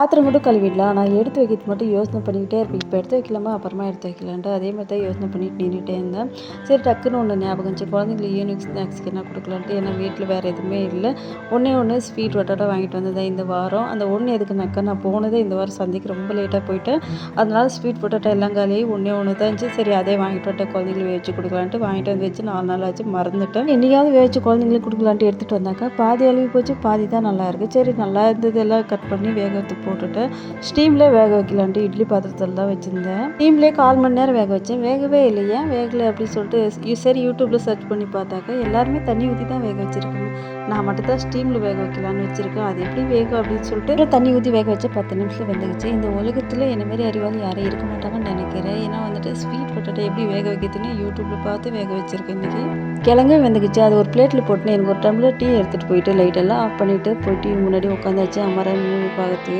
பாத்திரம் மட்டும் கழுவிடலாம். நான் எடுத்து வைக்கிறது மட்டும் யோசனை பண்ணிக்கிட்டே இருப்பேன். இப்போ எடுத்து வைக்கலாமா அப்புறமா எடுத்து வைக்கலான்ட்டு அதே மாதிரி தான் யோசனை பண்ணிட்டு நின்றுட்டே இருந்தேன். சரி டக்குன்னு ஒன்று ஞாபகம் இருந்துச்சு. குழந்தைங்களுக்கு ஈவினிங் ஸ்நாக்ஸ்க்கு என்ன கொடுக்கலான்ட்டு. ஏன்னா வீட்டில் வேறு எதுவுமே இல்லை. ஒன்று ஸ்வீட் வட்டாட்டா வாங்கிட்டு வந்ததேன் இந்த வாரம். அந்த ஒன்று எதுக்குனாக்கா நான் போனதே இந்த வாரம் சந்தைக்கு ரொம்ப லேட்டாக போயிட்டேன். அதனால ஸ்வீட் பொட்டாட்டோ எல்லாம் காலியாகி ஒன்று தான் இருந்துச்சு. சரி அதே வாங்கிட்டு வந்துட்டு குழந்தைங்களுக்கு வேவிச்சு கொடுக்கலான்ட்டு வாங்கிட்டு வந்து வச்சு 4 நாள் ஆச்சு மறந்துட்டேன். என்னையாவது வேவிச்சு குழந்தைங்களுக்கு கொடுக்கலான்ட்டு எடுத்துகிட்டு வந்தாக்கா பாதி அழுவி போச்சு, பாதி தான் நல்லா இருக்குது. சரி நல்லா இருந்ததெல்லாம் கட் பண்ணி வேகத்துக்கு போட்டுட்டு ஸ்டீம்லேயே வேக வைக்கலான்ட்டு இட்லி பாத்திரத்தில் தான் வச்சுருந்தேன். ஸ்டீம்லேயே 1/4 மணி நேரம் வேக வச்சேன். வேகவே இல்லையா வேகலை அப்படின்னு சொல்லிட்டு சரி யூடியூப்பில் சர்ச் பண்ணி பார்த்தாக்கா எல்லாருமே தண்ணி ஊற்றி தான் வேக வச்சுருக்காங்க. நான் மட்டும் தான் ஸ்டீமில் வேக வைக்கலான்னு வச்சுருக்கேன். அது எப்படி வேகும் அப்படின்னு சொல்லிட்டு தண்ணி ஊற்றி வேக வச்சா 10 நிமிஷத்தில் வெந்துக்குச்சு. இந்த உலகத்தில் என்ன மாதிரி அறிவாளி யாரும் இருக்க மாட்டாங்கன்னு நினைக்கிறேன். ஏன்னா வந்துட்டு ஸ்வீட் பொட்டாட்டோ எப்படி வேக வைக்கிறதுன்னு யூடியூப்பில் பார்த்து வேக வச்சுருக்கேன் இன்றைக்கி. கிழங்கே வெந்துக்குச்சு. அது ஒரு பிளேட்டில் போட்டுன்னு எனக்கு ஒரு டம்ளர் டீ எடுத்துகிட்டு போயிட்டு லைட்டெல்லாம் ஆஃப் பண்ணிவிட்டு போய் டிவி முன்னாடி உட்காந்தாச்சு அமரன் மூவி பார்த்து.